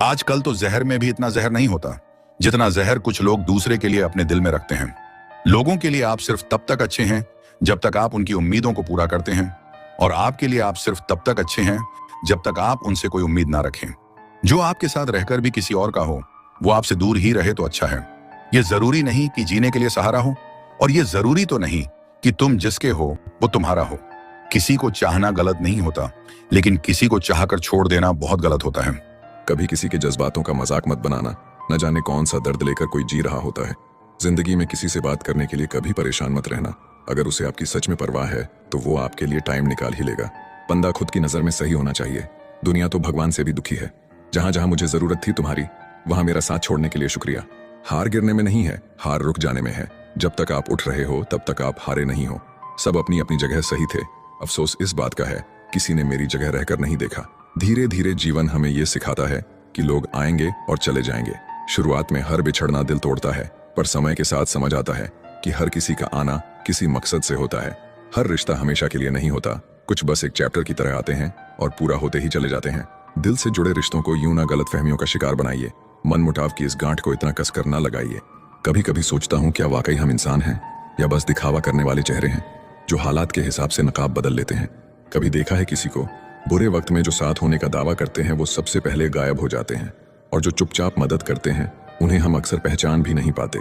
आजकल तो जहर में भी इतना जहर नहीं होता जितना जहर कुछ लोग दूसरे के लिए अपने दिल में रखते हैं। लोगों के लिए आप सिर्फ तब तक अच्छे हैं जब तक आप उनकी उम्मीदों को पूरा करते हैं, और आपके लिए आप सिर्फ तब तक अच्छे हैं जब तक आप उनसे कोई उम्मीद ना रखें। जो आपके साथ रहकर भी किसी और का हो, वो आपसे दूर ही रहे तो अच्छा है। ये जरूरी नहीं कि जीने के लिए सहारा हो, और ये जरूरी तो नहीं कि तुम जिसके हो वो तुम्हारा हो। किसी को चाहना गलत नहीं होता, लेकिन किसी को चाहकर छोड़ देना बहुत गलत होता है। कभी किसी के जज्बातों का मजाक मत बनाना। न जाने कौन सा दर्द लेकर कोई जी रहा होता है। जिंदगी में किसी से बात करने के लिए कभी परेशान मत रहना। अगर उसे आपकी सच में परवाह है तो वो आपके लिए टाइम निकाल ही लेगा। बंदा खुद की नजर में सही होना चाहिए। दुनिया तो भगवान से भी दुखी है। जहां जहां मुझे जरूरत थी तुम्हारी, वहां मेरा साथ छोड़ने के लिए शुक्रिया। हार गिरने में नहीं है, हार रुक जाने में है। जब तक आप उठ रहे हो तब तक आप हारे नहीं हो। सब अपनी अपनी जगह सही थे। अफसोस इस बात का है किसी ने मेरी जगह रहकर नहीं देखा। धीरे धीरे जीवन हमें यह सिखाता है कि लोग आएंगे और चले जाएंगे। शुरुआत में हर बिछड़ना दिल तोड़ता है, पर समय के साथ समझ आता है कि हर किसी का आना किसी मकसद से होता है। हर रिश्ता हमेशा के लिए नहीं होता। कुछ बस एक चैप्टर की तरह आते हैं और पूरा होते ही चले जाते हैं। दिल से जुड़े रिश्तों को यूं ना गलतफहमियों का शिकार बनाइए। मनमुटाव की इस गांठ को इतना कसकर ना लगाइए। कभी कभी सोचता हूं क्या वाकई हम इंसान हैं या बस दिखावा करने वाले चेहरे हैं जो हालात के हिसाब से नकाब बदल लेते हैं। कभी देखा है किसी को बुरे वक्त में जो साथ होने का दावा करते हैं वो सबसे पहले गायब हो जाते हैं, और जो चुपचाप मदद करते हैं उन्हें हम अक्सर पहचान भी नहीं पाते।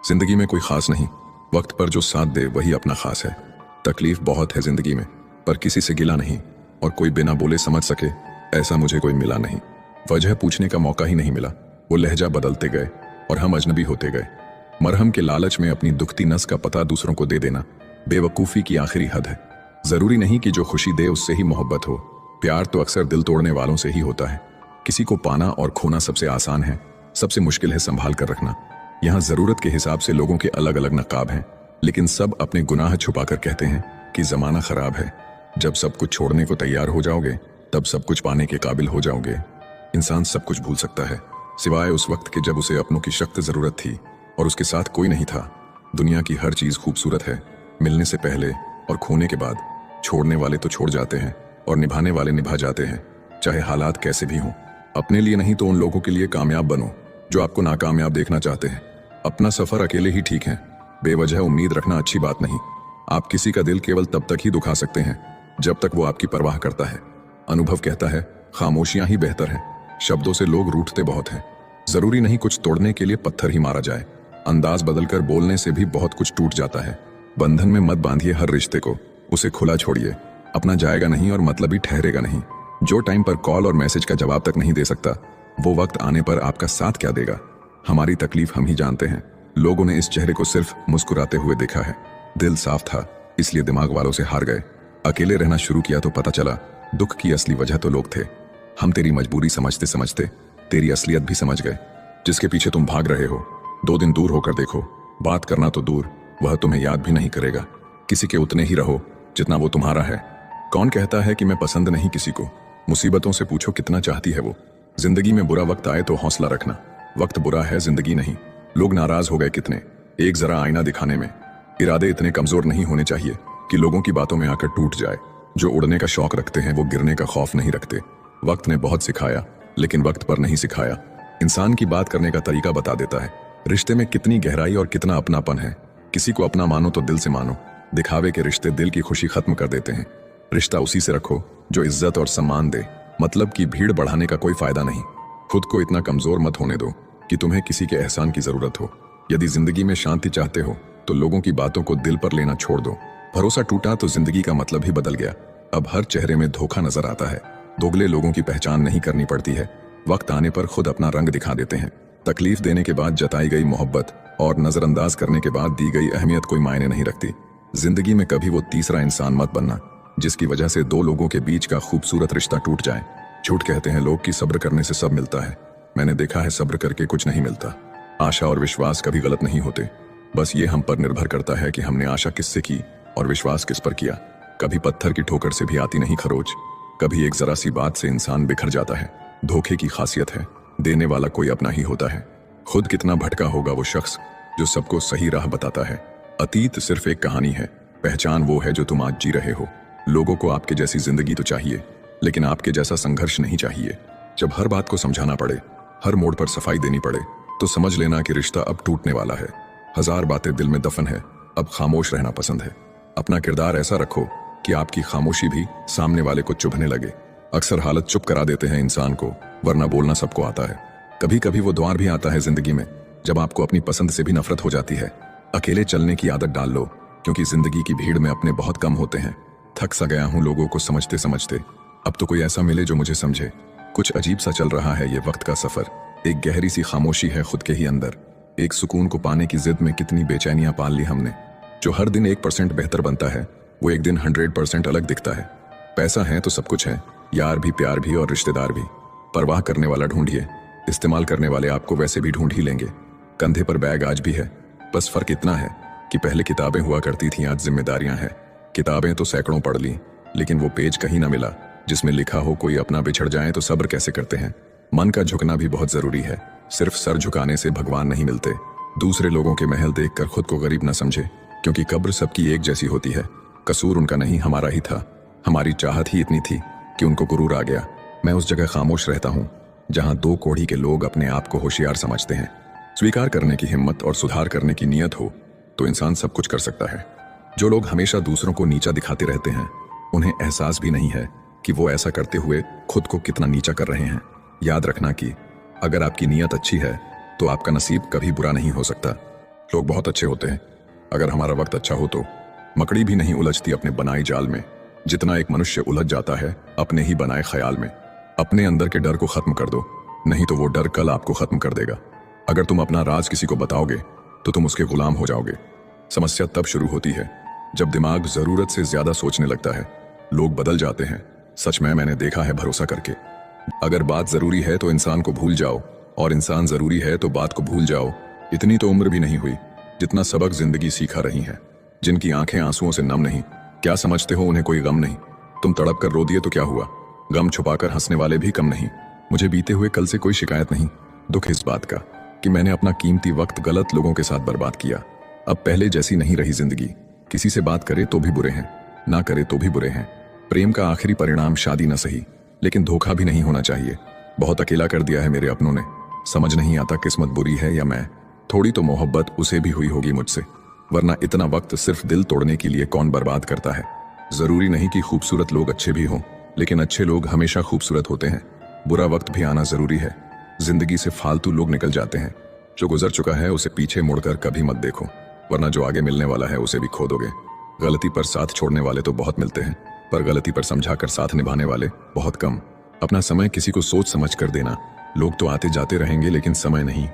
जिंदगी में कोई खास नहीं, वक्त पर जो साथ दे वही अपना खास है। तकलीफ बहुत है जिंदगी में, पर किसी से गिला नहीं, और कोई बिना बोले समझ सके ऐसा मुझे कोई मिला नहीं। वजह पूछने का मौका ही नहीं मिला। वो लहजा बदलते गए और हम अजनबी होते गए। मरहम के लालच में अपनी दुखती नस का पता दूसरों को दे देना बेवकूफ़ी की आखिरी हद है। जरूरी नहीं कि जो खुशी दे उससे ही मोहब्बत हो। प्यार तो अक्सर दिल तोड़ने वालों से ही होता है। किसी को पाना और खोना सबसे आसान है, सबसे मुश्किल है संभाल कर रखना। यहाँ जरूरत के हिसाब से लोगों के अलग अलग नकाब हैं, लेकिन सब अपने गुनाह छुपाकर कहते हैं कि जमाना खराब है। जब सब कुछ छोड़ने को तैयार हो जाओगे तब सब कुछ पाने के काबिल हो जाओगे। इंसान सब कुछ भूल सकता है, सिवाय उस वक्त के जब उसे अपनों की सख्त जरूरत थी और उसके साथ कोई नहीं था। दुनिया की हर चीज खूबसूरत है, मिलने से पहले और खोने के बाद। छोड़ने वाले तो छोड़ जाते हैं और निभाने वाले निभा जाते हैं, चाहे हालात कैसे भी हों। अपने लिए नहीं तो उन लोगों के लिए कामयाब बनो जो आपको नाकामयाब देखना चाहते हैं। अपना सफर अकेले ही ठीक है। बेवजह उम्मीद रखना अच्छी बात नहीं। आप किसी का दिल केवल तब तक ही दुखा सकते हैं जब तक वो आपकी परवाह करता है। अनुभव कहता है खामोशियां ही बेहतर हैं। शब्दों से लोग रूठते बहुत हैं। जरूरी नहीं कुछ तोड़ने के लिए पत्थर ही मारा जाए। अंदाज बदलकर बोलने से भी बहुत कुछ टूट जाता है। बंधन में मत बांधिए हर रिश्ते को, उसे खुला छोड़िए। अपना जाएगा नहीं और मतलब ही ठहरेगा नहीं। जो टाइम पर कॉल और मैसेज का जवाब तक नहीं दे सकता, वो वक्त आने पर आपका साथ क्या देगा। हमारी तकलीफ हम ही जानते हैं। लोगों ने इस चेहरे को सिर्फ मुस्कुराते हुए देखा है। दिल साफ था इसलिए दिमाग वालों से हार गए। अकेले रहना शुरू किया तो पता चला दुख की असली वजह तो लोग थे। हम तेरी मजबूरी समझते समझते तेरी असलियत भी समझ गए। जिसके पीछे तुम भाग रहे हो 2 दिन दूर होकर देखो। बात करना तो दूर, वह तुम्हें याद भी नहीं करेगा। किसी के उतने ही रहो जितना वो तुम्हारा है। कौन कहता है कि मैं पसंद नहीं किसी को। मुसीबतों से पूछो कितना चाहती है वो। जिंदगी में बुरा वक्त आए तो हौसला रखना। वक्त बुरा है, जिंदगी नहीं। लोग नाराज हो गए कितने, एक जरा आईना दिखाने में। इरादे इतने कमजोर नहीं होने चाहिए कि लोगों की बातों में आकर टूट जाए। जो उड़ने का शौक रखते हैं वो गिरने का खौफ नहीं रखते। वक्त ने बहुत सिखाया, लेकिन वक्त पर नहीं सिखाया। इंसान की बात करने का तरीका बता देता है रिश्ते में कितनी गहराई और कितना अपनापन है। किसी को अपना मानो तो दिल से मानो। दिखावे के रिश्ते दिल की खुशी खत्म कर देते हैं। रिश्ता उसी से रखो जो इज्जत और सम्मान दे। मतलब की भीड़ बढ़ाने का कोई फायदा नहीं। खुद को इतना कमजोर मत होने दो कि तुम्हें किसी के एहसान की जरूरत हो। यदि जिंदगी में शांति चाहते हो तो लोगों की बातों को दिल पर लेना छोड़ दो। भरोसा टूटा तो जिंदगी का मतलब ही बदल गया। अब हर चेहरे में धोखा नजर आता है। दोगले लोगों की पहचान नहीं करनी पड़ती है। वक्त आने पर खुद अपना रंग दिखा देते हैं। तकलीफ देने के बाद जताई गई मोहब्बत और नजरअंदाज करने के बाद दी गई अहमियत कोई मायने नहीं रखती। जिंदगी में कभी वो तीसरा इंसान मत बनना जिसकी वजह से 2 लोगों के बीच का खूबसूरत रिश्ता टूट जाए। झूठ कहते हैं लोग कि सब्र करने से सब मिलता है। मैंने देखा है सब्र करके कुछ नहीं मिलता। आशा और विश्वास कभी गलत नहीं होते। बस ये हम पर निर्भर करता है कि हमने आशा किससे की और विश्वास किस पर किया। कभी पत्थर की ठोकर से भी आती नहीं खरोच। कभी एक जरा सी बात से इंसान बिखर जाता है। धोखे की खासियत है देने वाला कोई अपना ही होता है। खुद कितना भटका होगा वो शख्स जो सबको सही राह बताता है। अतीत सिर्फ एक कहानी है, पहचान वो है जो तुम आज जी रहे हो। लोगों को आपके जैसी जिंदगी तो चाहिए, लेकिन आपके जैसा संघर्ष नहीं चाहिए। जब हर बात को समझाना पड़े हर मोड़ पर सफाई देनी पड़े तो समझ लेना कि रिश्ता अब टूटने वाला है। हजार बातें दिल में दफन है, अब खामोश रहना पसंद है। अपना किरदार ऐसा रखो कि आपकी खामोशी भी सामने वाले को चुभने लगे। अक्सर हालत चुप करा देते हैं इंसान को, वरना बोलना सबको आता है। कभी कभी वो द्वार भी आता है जिंदगी में जब आपको अपनी पसंद से भी नफरत हो जाती है। अकेले चलने की आदत डाल लो, क्योंकि जिंदगी की भीड़ में अपने बहुत कम होते हैं। थक सा गया हूं लोगों को समझते समझते, अब तो कोई ऐसा मिले जो मुझे समझे। कुछ अजीब सा चल रहा है ये वक्त का सफर, एक गहरी सी खामोशी है खुद के ही अंदर। एक सुकून को पाने की जिद में कितनी बेचैनियां पाल ली हमने। जो हर दिन 1% बेहतर बनता है वो एक दिन 100% अलग दिखता है। पैसा है तो सब कुछ है, यार भी, प्यार भी और रिश्तेदार भी। परवाह करने वाला ढूंढिए, इस्तेमाल करने वाले आपको वैसे भी ढूंढ ही लेंगे। कंधे पर बैग आज भी है, बस फर्क इतना है कि पहले किताबें हुआ करती थीं, आज जिम्मेदारियां हैं। किताबें तो सैकड़ों पढ़ ली, लेकिन वो पेज कहीं ना मिला जिसमें लिखा हो कोई अपना बिछड़ जाए तो सब्र कैसे करते हैं। मन का झुकना भी बहुत जरूरी है, सिर्फ सर झुकाने से भगवान नहीं मिलते। दूसरे लोगों के महल देखकर खुद को गरीब न समझे, क्योंकि कब्र सबकी एक जैसी होती है। कसूर उनका नहीं हमारा ही था, हमारी चाहत ही इतनी थी कि उनको गुरूर आ गया। मैं उस जगह खामोश रहता हूँ जहाँ दो कोढ़ी के लोग अपने आप को होशियार समझते हैं। स्वीकार करने की हिम्मत और सुधार करने की नीयत हो तो इंसान सब कुछ कर सकता है। जो लोग हमेशा दूसरों को नीचा दिखाते रहते हैं, उन्हें एहसास भी नहीं है कि वो ऐसा करते हुए खुद को कितना नीचा कर रहे हैं। याद रखना कि अगर आपकी नीयत अच्छी है तो आपका नसीब कभी बुरा नहीं हो सकता। लोग बहुत अच्छे होते हैं, अगर हमारा वक्त अच्छा हो तो मकड़ी भी नहीं उलझती अपने बनाई जाल में, जितना एक मनुष्य उलझ जाता है अपने ही बनाए ख्याल में। अपने अंदर के डर को खत्म कर दो, नहीं तो वो डर कल आपको खत्म कर देगा। अगर तुम अपना राज किसी को बताओगे तो तुम उसके गुलाम हो जाओगे। समस्या तब शुरू होती है जब दिमाग जरूरत से ज्यादा सोचने लगता है। लोग बदल जाते हैं, सच में मैंने देखा है भरोसा करके। अगर बात जरूरी है तो इंसान को भूल जाओ, और इंसान जरूरी है तो बात को भूल जाओ। इतनी तो उम्र भी नहीं हुई जितना सबक जिंदगी सीखा रही है। जिनकी आंखें आंसुओं से नम नहीं, क्या समझते हो उन्हें कोई गम नहीं। तुम तड़प कर रो दिए तो क्या हुआ, गम छुपाकर हंसने वाले भी कम नहीं। मुझे बीते हुए कल से कोई शिकायत नहीं, दुख इस बात का कि मैंने अपना कीमती वक्त गलत लोगों के साथ बर्बाद किया। अब पहले जैसी नहीं रही जिंदगी, किसी से बात करे तो भी बुरे हैं, ना करे तो भी बुरे हैं। प्रेम का आखिरी परिणाम शादी न सही, लेकिन धोखा भी नहीं होना चाहिए। बहुत अकेला कर दिया है मेरे अपनों ने, समझ नहीं आता किस्मत बुरी है या मैं। थोड़ी तो मोहब्बत उसे भी हुई होगी मुझसे, वरना इतना वक्त सिर्फ दिल तोड़ने के लिए कौन बर्बाद करता है। जरूरी नहीं कि खूबसूरत लोग अच्छे भी हों, लेकिन अच्छे लोग हमेशा खूबसूरत होते हैं। बुरा वक्त भी आना जरूरी है। जिंदगी से फालतू लोग निकल जाते हैं। जो गुजर चुका है उसे पीछे मुड़कर कभी मत देखो, वरना जो आगे मिलने वाला है उसे भी खो दोगे। गलती पर साथ छोड़ने वाले तो बहुत मिलते हैं, पर गलती पर समझाकर साथ निभाने वाले बहुत कम। अपना समय किसी को सोच समझ कर देना। लोग तो आते जाते रहेंगे, लेकिन समय नहीं।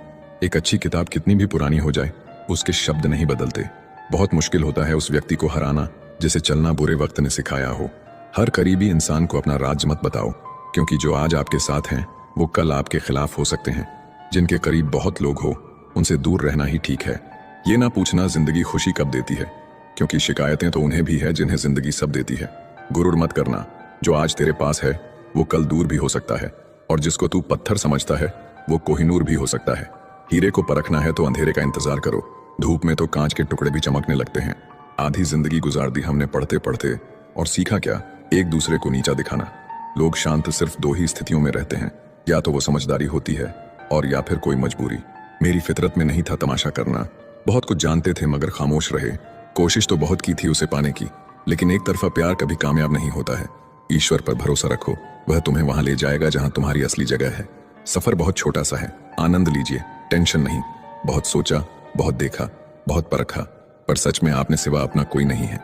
एक अच्छी किताब कितनी भी पुरानी हो जाए, उसके शब्द नहीं बदलते। बहुत मुश्किल होता है उस व्यक्ति को हराना जिसे चलना बुरे वक्त ने सिखाया हो। हर करीबी इंसान को अपना राज मत बताओ, क्योंकि जो आज आपके साथ हैं वो कल आपके खिलाफ हो सकते हैं। जिनके करीब बहुत लोग हो उनसे दूर रहना ही ठीक है। ये ना पूछना जिंदगी खुशी कब देती है, क्योंकि शिकायतें तो उन्हें भी है जिन्हें जिंदगी सब देती है। गुरूर मत करना, जो आज तेरे पास है वो कल दूर भी हो सकता है, और जिसको तू पत्थर समझता है वो कोहिनूर भी हो सकता है। हीरे को परखना है तो अंधेरे का इंतजार करो, धूप में तो कांच के टुकड़े भी चमकने लगते हैं। आधी जिंदगी गुजार दी हमने पढ़ते पढ़ते, और सीखा क्या, एक दूसरे को नीचा दिखाना। लोग शांत सिर्फ दो ही स्थितियों में रहते हैं, या तो वो समझदारी होती है और या फिर कोई मजबूरी। मेरी फितरत में नहीं था तमाशा करना, बहुत कुछ जानते थे मगर खामोश रहे। कोशिश तो बहुत की थी उसे पाने की, लेकिन एक तरफा प्यार कभी कामयाब नहीं होता है। ईश्वर पर भरोसा रखो, वह तुम्हें वहां ले जाएगा जहां तुम्हारी असली जगह है। सफर बहुत छोटा सा है, आनंद लीजिए, टेंशन नहीं। बहुत सोचा, बहुत देखा, बहुत परखा, पर सच में आपने सिवा अपना कोई नहीं है।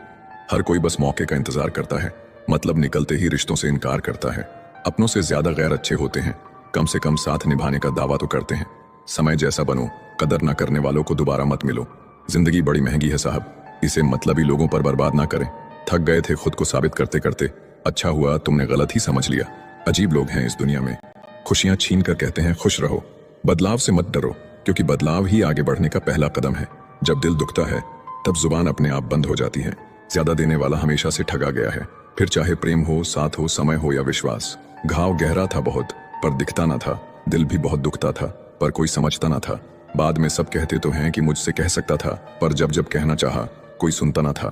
हर कोई बस मौके का इंतजार करता है, मतलब निकलते ही रिश्तों से इनकार करता है। अपनों से ज्यादा गैर अच्छे होते हैं, कम से कम साथ निभाने का दावा तो करते हैं। समय जैसा बनो, कदर न करने वालों को दोबारा मत मिलो। जिंदगी बड़ी महंगी है साहब, इसे मतलबी लोगों पर बर्बाद ना करें। थक गए थे खुद को साबित करते करते, अच्छा हुआ तुमने गलत ही समझ लिया। अजीब लोग हैं इस दुनिया में, खुशियां छीन कर कहते हैं खुश रहो। बदलाव से मत डरो, क्योंकि बदलाव ही आगे बढ़ने का पहला कदम है। जब दिल दुखता है तब जुबान अपने आप बंद हो जाती है। ज्यादा देने वाला हमेशा से ठगा गया है, फिर चाहे प्रेम हो, साथ हो, समय हो या विश्वास। घाव गहरा था बहुत, पर दिखता ना था। दिल भी बहुत दुखता था, पर कोई समझता ना था। बाद में सब कहते तो हैं कि मुझसे कह सकता था, पर जब जब कहना चाहा कोई सुनता ना था।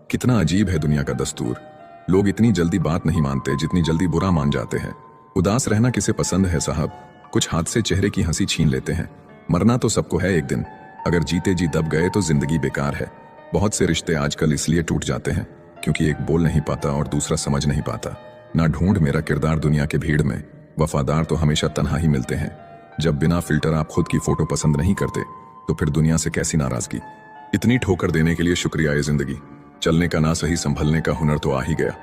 कितना अजीब है दुनिया का दस्तूर। लोग इतनी जल्दी बात नहीं मानते जितनी जल्दी बुरा मान जाते हैं। उदास रहना किसे पसंद है साहब, कुछ हादसे चेहरे की हंसी छीन लेते हैं। मरना तो सबको है एक दिन, अगर जीते जी दब गए तो जिंदगी बेकार है। बहुत से रिश्ते आजकल इसलिए टूट जाते हैं क्योंकि एक बोल नहीं पाता और दूसरा समझ नहीं पाता। ना ढूंढ मेरा किरदार दुनिया के भीड़ में, वफादार तो हमेशा तन्हा ही मिलते हैं। जब बिना फिल्टर आप खुद की फोटो पसंद नहीं करते तो फिर दुनिया से कैसी नाराजगी। इतनी ठोकर देने के लिए शुक्रिया ये जिंदगी। चलने का ना सही संभलने का हुनर तो आ ही गया।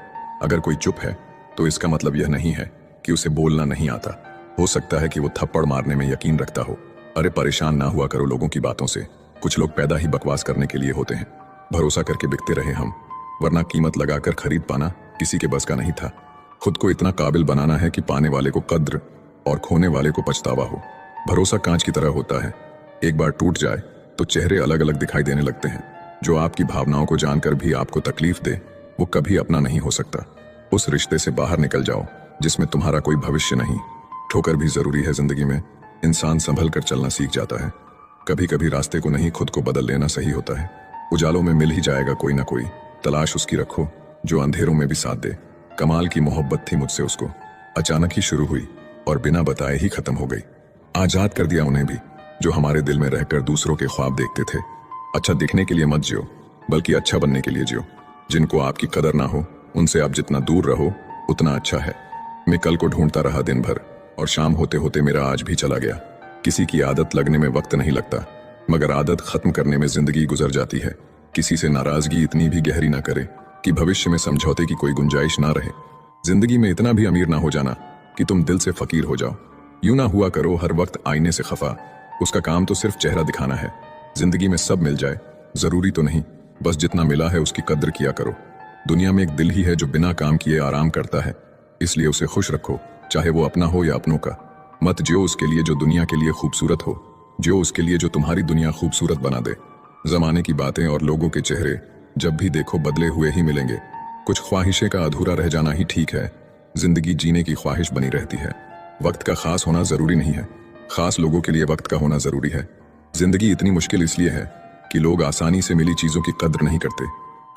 अगर कोई चुप है तो इसका मतलब यह नहीं है कि उसे बोलना नहीं आता। हो सकता है कि वो थप्पड़ मारने में यकीन रखता हो। अरे परेशान ना हुआ करो लोगों की बातों से, कुछ लोग पैदा ही बकवास करने के लिए होते हैं। भरोसा करके बिकते रहे हम, वरना कीमत लगाकर खरीद पाना किसी के बस का नहीं था। खुद को इतना काबिल बनाना है कि पाने वाले को कद्र और खोने वाले को पछतावा हो। भरोसा कांच की तरह होता है, एक बार टूट जाए तो चेहरे अलग अलग दिखाई देने लगते हैं। जो आपकी भावनाओं को जानकर भी आपको तकलीफ दे वो कभी अपना नहीं हो सकता। उस रिश्ते से बाहर निकल जाओ जिसमें तुम्हारा कोई भविष्य नहीं। ठोकर भी जरूरी है जिंदगी में, इंसान संभल कर चलना सीख जाता है। कभी कभी रास्ते को नहीं खुद को बदल लेना सही होता है। उजालों में मिल ही जाएगा कोई ना कोई, तलाश उसकी रखो जो अंधेरों में भी साथ दे। कमाल की मोहब्बत थी मुझसे उसको, अचानक ही शुरू हुई और बिना बताए ही खत्म हो गई। आजाद कर दिया उन्हें भी जो हमारे दिल में रहकर दूसरों के ख्वाब देखते थे। अच्छा दिखने के लिए मत जियो, बल्कि अच्छा बनने के लिए जियो। जिनको आपकी कदर ना हो उनसे आप जितना दूर रहो उतना अच्छा है। मैं कल को ढूंढता रहा दिन भर और शाम होते होते मेरा आज भी चला गया। किसी की आदत लगने में वक्त नहीं लगता, मगर आदत खत्म करने में जिंदगी गुजर जाती है। किसी से नाराजगी इतनी भी गहरी ना करे कि भविष्य में समझौते की कोई गुंजाइश ना रहे। जिंदगी में इतना भी अमीर ना हो जाना कि तुम दिल से फकीर हो जाओ। यूं ना हुआ करो हर वक्त आईने से खफा, उसका काम तो सिर्फ चेहरा दिखाना है। जिंदगी में सब मिल जाए जरूरी तो नहीं, बस जितना मिला है उसकी कद्र किया करो। दुनिया में एक दिल ही है जो बिना काम किए आराम करता है, इसलिए उसे खुश रखो, चाहे वो अपना हो या अपनों का। मत जियो उसके लिए जो दुनिया के लिए खूबसूरत हो, जियो उसके लिए जो तुम्हारी दुनिया खूबसूरत बना दे। जमाने की बातें और लोगों के चेहरे जब भी देखो बदले हुए ही मिलेंगे। कुछ ख्वाहिशें का अधूरा रह जाना ही ठीक है। जिंदगी जीने की ख्वाहिश बनी रहती है। वक्त का खास होना जरूरी नहीं है, खास लोगों के लिए वक्त का होना जरूरी है। जिंदगी इतनी मुश्किल इसलिए है कि लोग आसानी से मिली चीजों की कद्र नहीं करते।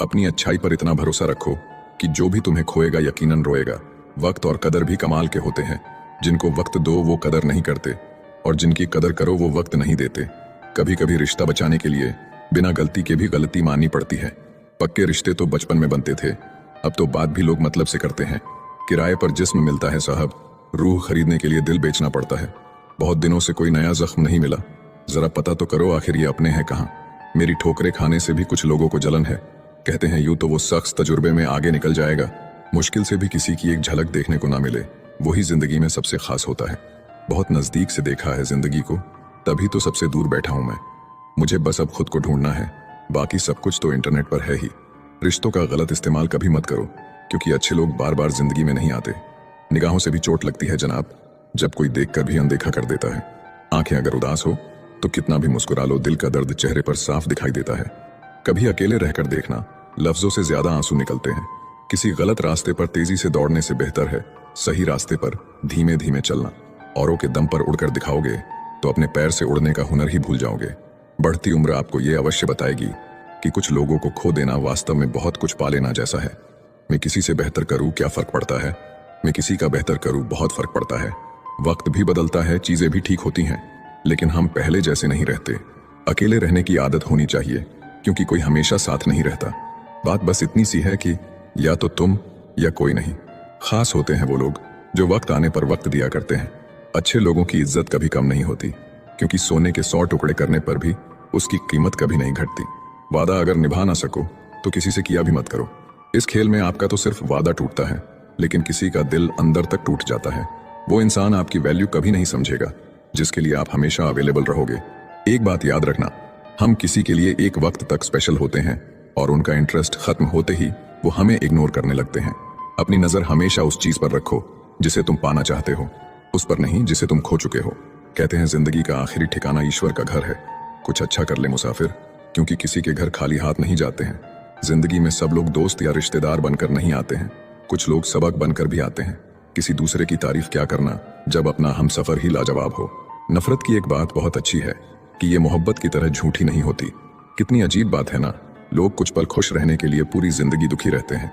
अपनी अच्छाई पर इतना भरोसा रखो कि जो भी तुम्हें खोएगा यकीनन रोएगा। वक्त और कदर भी कमाल के होते हैं। जिनको वक्त दो वो कदर नहीं करते, और जिनकी कदर करो वो वक्त नहीं देते। कभी कभी रिश्ता बचाने के लिए बिना गलती के भी गलती माननी पड़ती है। पक्के रिश्ते तो बचपन में बनते थे, अब तो बात भी लोग मतलब से करते हैं। किराए पर जिस्म मिलता है साहब, रूह खरीदने के लिए दिल बेचना पड़ता है। बहुत दिनों से कोई नया जख्म नहीं मिला, जरा पता तो करो आखिर ये अपने हैं कहाँ। मेरी ठोकरें खाने से भी कुछ लोगों को जलन है। कहते हैं यूं तो वो शख्स तजुर्बे में आगे निकल जाएगा, मुश्किल से भी किसी की एक झलक देखने को ना मिले वही जिंदगी में सबसे खास होता है। बहुत नजदीक से देखा है जिंदगी को, तभी तो सबसे दूर बैठा हूं मैं। मुझे बस अब खुद को ढूंढना है, बाकी सब कुछ तो इंटरनेट पर है ही। रिश्तों का गलत इस्तेमाल कभी मत करो, क्योंकि अच्छे लोग बार बार जिंदगी में नहीं आते। निगाहों से भी चोट लगती है जनाब, जब कोई देखकर भी अनदेखा कर देता है। आंखें अगर उदास हो तो कितना भी मुस्कुरा लो, दिल का दर्द चेहरे पर साफ दिखाई देता है। कभी अकेले रहकर देखना, लफ्जों से ज्यादा आंसू निकलते हैं। किसी गलत रास्ते पर तेजी से दौड़ने से बेहतर है सही रास्ते पर धीमे धीमे चलना। औरों के दम पर उड़कर दिखाओगे तो अपने पैर से उड़ने का हुनर ही भूल जाओगे। बढ़ती उम्र आपको ये अवश्य बताएगी कि कुछ लोगों को खो देना वास्तव में बहुत कुछ पा लेना जैसा है। मैं किसी से बेहतर करूं क्या फर्क पड़ता है, मैं किसी का बेहतर करूं बहुत फर्क पड़ता है। वक्त भी बदलता है, चीजें भी ठीक होती हैं, लेकिन हम पहले जैसे नहीं रहते। अकेले रहने की आदत होनी चाहिए, क्योंकि कोई हमेशा साथ नहीं रहता। बात बस इतनी सी है कि या तो तुम या कोई नहीं। खास होते हैं वो लोग जो वक्त आने पर वक्त दिया करते हैं। अच्छे लोगों की इज्जत कभी कम नहीं होती, क्योंकि सोने के 100 टुकड़े करने पर भी उसकी कीमत कभी नहीं घटती। वादा अगर निभा ना सको तो किसी से किया भी मत करो। इस खेल में आपका तो सिर्फ वादा टूटता है, लेकिन किसी का दिल अंदर तक टूट जाता है। वो इंसान आपकी वैल्यू कभी नहीं समझेगा जिसके लिए आप हमेशा अवेलेबल रहोगे। एक बात याद रखना, हम किसी के लिए एक वक्त तक स्पेशल होते हैं और उनका इंटरेस्ट खत्म होते ही वो हमें इग्नोर करने लगते हैं। अपनी नजर हमेशा उस चीज पर रखो जिसे तुम पाना चाहते हो, उस पर नहीं जिसे तुम खो चुके हो। कहते हैं जिंदगी का आखिरी ठिकाना ईश्वर का घर है। कुछ अच्छा कर ले मुसाफिर, क्योंकि किसी के घर खाली हाथ नहीं जाते हैं। जिंदगी में सब लोग दोस्त या रिश्तेदार बनकर नहीं आते हैं, कुछ लोग सबक बनकर भी आते हैं। किसी दूसरे की तारीफ क्या करना जब अपना हमसफर ही लाजवाब हो। नफरत की एक बात बहुत अच्छी है कि ये मोहब्बत की तरह झूठी नहीं होती। कितनी अजीब बात है ना, लोग कुछ पल खुश रहने के लिए पूरी जिंदगी दुखी रहते हैं।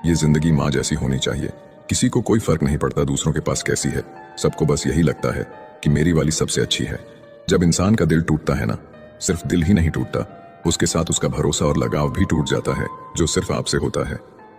ये जिंदगी माँ जैसी होनी चाहिए, किसी को कोई फर्क नहीं पड़ता दूसरों के पास कैसी है। सबको बस यही लगता है कि मेरी वाली सबसे अच्छी है। जब इंसान का दिल टूटता है ना, सिर्फ दिल ही नहीं टूटता, उसके साथ उसका भरोसा और लगाव भी टूट जाता है, जो सिर्फ आपसे होता है।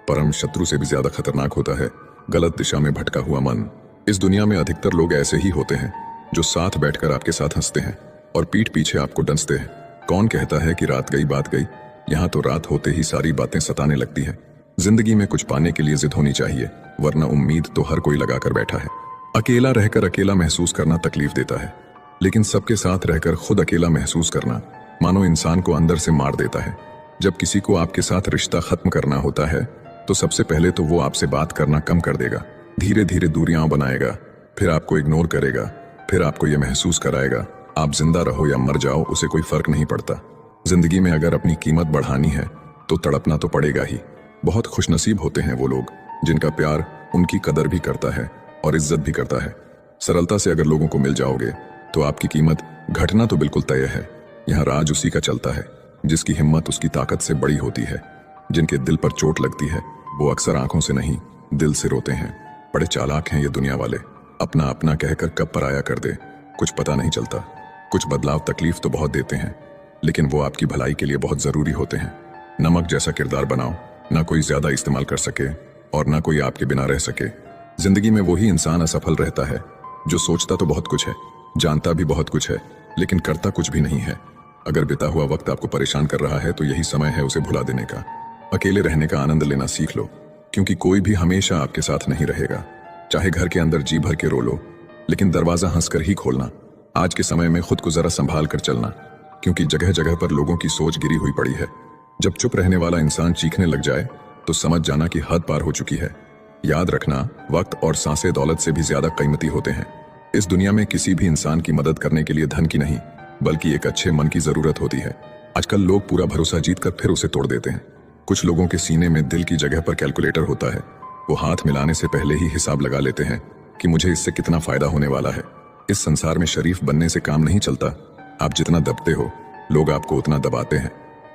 परम शत्रु से भी ज्यादा खतरनाक होता है गलत दिशा में भटका हुआ मन। इस दुनिया में अधिकतर लोग ऐसे ही होते हैं, जो साथ बैठकर आपके साथ हंसते हैं और पीठ पीछे आपको डंसते हैं। कौन कहता है कि रात गई बात गई? यहाँ तो रात होते ही सारी बातें सताने लगती है। जिंदगी में कुछ पाने के लिए जिद होनी चाहिए, वरना उम्मीद तो हर कोई लगाकर बैठा है। अकेला रहकर अकेला महसूस करना तकलीफ देता है, लेकिन सबके साथ रहकर खुद अकेला महसूस करना मानो इंसान को अंदर से मार देता है। जब किसी को आपके साथ रिश्ता खत्म करना होता है, तो सबसे पहले तो वो आपसे बात करना कम कर देगा, धीरे धीरे दूरियां बनाएगा, फिर आपको इग्नोर करेगा, फिर आपको ये महसूस कराएगा आप जिंदा रहो या मर जाओ, उसे कोई फर्क नहीं पड़ता। जिंदगी में अगर अपनी कीमत बढ़ानी है तो तड़पना तो पड़ेगा ही। बहुत खुशनसीब होते हैं वो लोग जिनका प्यार उनकी कदर भी करता है और इज्जत भी करता है। सरलता से अगर लोगों को मिल जाओगे तो आपकी कीमत घटना तो बिल्कुल तय है। यहाँ राज उसी का चलता है जिसकी हिम्मत उसकी ताकत से बड़ी होती है। जिनके दिल पर चोट लगती है वो अक्सर आंखों से नहीं दिल से रोते हैं। बड़े चालाक हैं ये दुनिया वाले, अपना अपना कहकर कब पराया कर दे कुछ पता नहीं चलता। कुछ बदलाव तकलीफ तो बहुत देते हैं, लेकिन वो आपकी भलाई के लिए बहुत जरूरी होते हैं। नमक जैसा किरदार बनाओ, ना कोई ज्यादा इस्तेमाल कर सके और ना कोई आपके बिना रह सके। जिंदगी में वही इंसान असफल रहता है जो सोचता तो बहुत कुछ है, जानता भी बहुत कुछ है, लेकिन करता कुछ भी नहीं है। अगर बिता हुआ वक्त आपको परेशान कर रहा है तो यही समय है उसे भुला देने का। अकेले रहने का आनंद लेना सीख लो, क्योंकि कोई भी हमेशा आपके साथ नहीं रहेगा। चाहे घर के अंदर जी भर के रो लो, लेकिन दरवाजा हंसकर ही खोलना। आज के समय में खुद को जरा संभाल कर चलना, क्योंकि जगह जगह पर लोगों की सोच गिरी हुई पड़ी है। जब चुप रहने वाला इंसान चीखने लग जाए तो समझ जाना कि हद पार हो चुकी है। याद रखना, वक्त और सांसें दौलत से भी ज्यादा कीमती होते हैं। इस दुनिया में किसी भी इंसान की मदद करने के लिए धन की नहीं, बल्कि एक अच्छे मन की जरूरत होती है। आजकल लोग पूरा भरोसा जीतकर फिर उसे तोड़ देते हैं। कुछ लोगों के सीने में दिल की जगह पर कैलकुलेटर होता है। वो हाथ मिलाने से पहले ही हिसाब लगा लेते हैं कि मुझे इससे कितना फायदा होने वाला है। इस संसार में शरीफ बनने से काम नहीं चलता। आप जितना दबते हो, लोग आपको उतना दबाते हैं।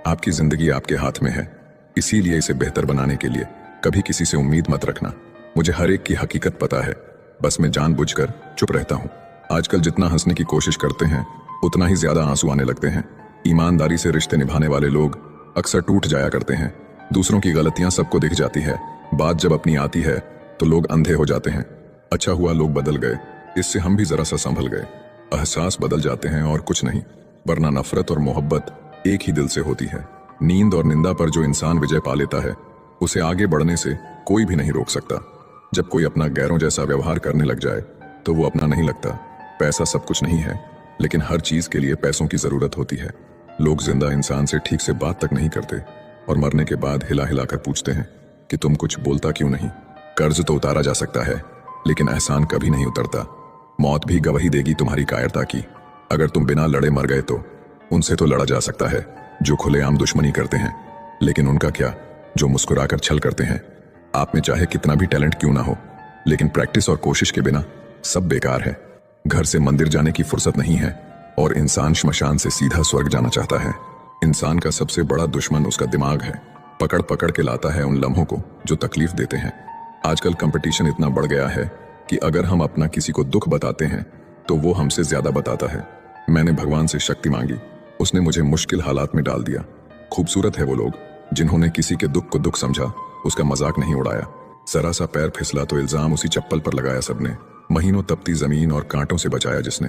आपकी जिंदगी आपके हाथ में है, इसीलिए इसे बेहतर बनाने के लिए कभी किसी से उम्मीद मत रखना। मुझे हर एक की हकीकत पता है, बस मैं जानबूझकर चुप रहता हूँ। आजकल जितना हंसने की कोशिश करते हैं उतना ही ज्यादा आंसू आने लगते हैं। ईमानदारी से रिश्ते निभाने वाले लोग अक्सर टूट जाया करते हैं। दूसरों की गलतियां सबको दिख जाती है, बात जब अपनी आती है तो लोग अंधे हो जाते हैं। अच्छा हुआ लोग बदल गए, इससे हम भी जरा सा संभल गए। एहसास बदल जाते हैं और कुछ नहीं, वरना नफरत और मोहब्बत एक ही दिल से होती है। नींद और निंदा पर जो इंसान विजय पा लेता है, उसे आगे बढ़ने से कोई भी नहीं रोक सकता। जब कोई अपना गैरों जैसा व्यवहार करने लग जाए तो वो अपना नहीं लगता। पैसा सब कुछ नहीं है, लेकिन हर चीज के लिए पैसों की जरूरत होती है। लोग जिंदा इंसान से ठीक से बात तक नहीं करते और मरने के बाद हिला हिला कर पूछते हैं कि तुम कुछ बोलता क्यों नहीं। कर्ज तो उतारा जा सकता है, लेकिन एहसान कभी नहीं उतरता। मौत भी गवाही देगी तुम्हारी कायरता की। अगर तुम बिना लड़े मर गए तो उनसे तो लड़ा जा सकता है जो खुलेआम दुश्मनी करते हैं, लेकिन उनका क्या जो मुस्कुराकर छल करते हैं। आप में चाहे कितना भी टैलेंट क्यों ना हो, लेकिन प्रैक्टिस और कोशिश के बिना सब बेकार है। घर से मंदिर जाने की फुर्सत नहीं है और इंसान श्मशान से सीधा स्वर्ग जाना चाहता है। इंसान का सबसे बड़ा दुश्मन उसका दिमाग है। पकड़ पकड़ के लाता है उन लम्हों को जो तकलीफ देते हैं। आजकल कंपटीशन इतना बढ़ गया है कि अगर हम अपना किसी को दुख बताते हैं तो वो हमसे ज्यादा बताता है। मैंने भगवान से शक्ति मांगी, उसने मुझे मुश्किल हालात में डाल दिया। खूबसूरत है वो लोग जिन्होंने किसी के दुख को दुख समझा, उसका मजाक नहीं उड़ाया। जरा सा पैर फिसला तो इल्जाम उसी चप्पल पर लगाया सबने। महीनों तपती जमीन और कांटों से बचाया जिसने।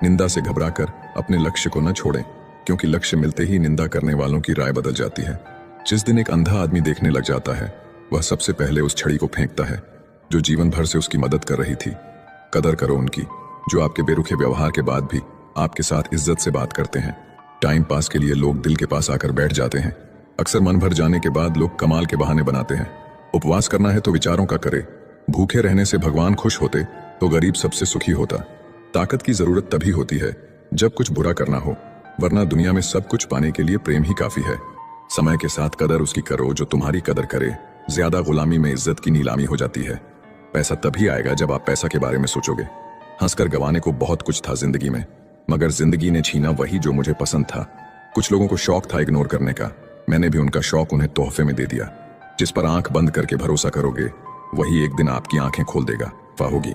निंदा से घबराकर अपने लक्ष्य को न छोड़ें, क्योंकि लक्ष्य मिलते ही निंदा करने वालों की राय बदल जाती है। जिस दिन एक अंधा आदमी देखने लग जाता है, वह सबसे पहले उस छड़ी को फेंकता है जो जीवन भर से उसकी मदद कर रही थी। कदर करो उनकी जो आपके बेरुखे व्यवहार के बाद भी आपके साथ इज्जत से बात करते हैं। टाइम पास के लिए लोग दिल के पास आकर बैठ जाते हैं। अक्सर मन भर जाने के बाद लोग कमाल के बहाने बनाते हैं। उपवास करना है तो विचारों का करे। भूखे रहने से भगवान खुश होते तो गरीब सबसे सुखी होता। ताकत की जरूरत तभी होती है जब कुछ बुरा करना हो, वरना दुनिया में सब कुछ पाने के लिए प्रेम ही काफी है। समय के साथ कदर उसकी करो जो तुम्हारी कदर करे। ज्यादा गुलामी में इज्जत की नीलामी हो जाती है। पैसा तभी आएगा जब आप पैसा के बारे में सोचोगे। हंसकर गंवाने को बहुत कुछ था जिंदगी में, मगर जिंदगी ने छीना वही जो मुझे पसंद था। कुछ लोगों को शौक था इग्नोर करने का, मैंने भी उनका शौक उन्हें तोहफे में दे दिया। जिस पर आंख बंद करके भरोसा करोगे वही एक दिन आपकी आंखें खोल देगा। वाह होगी।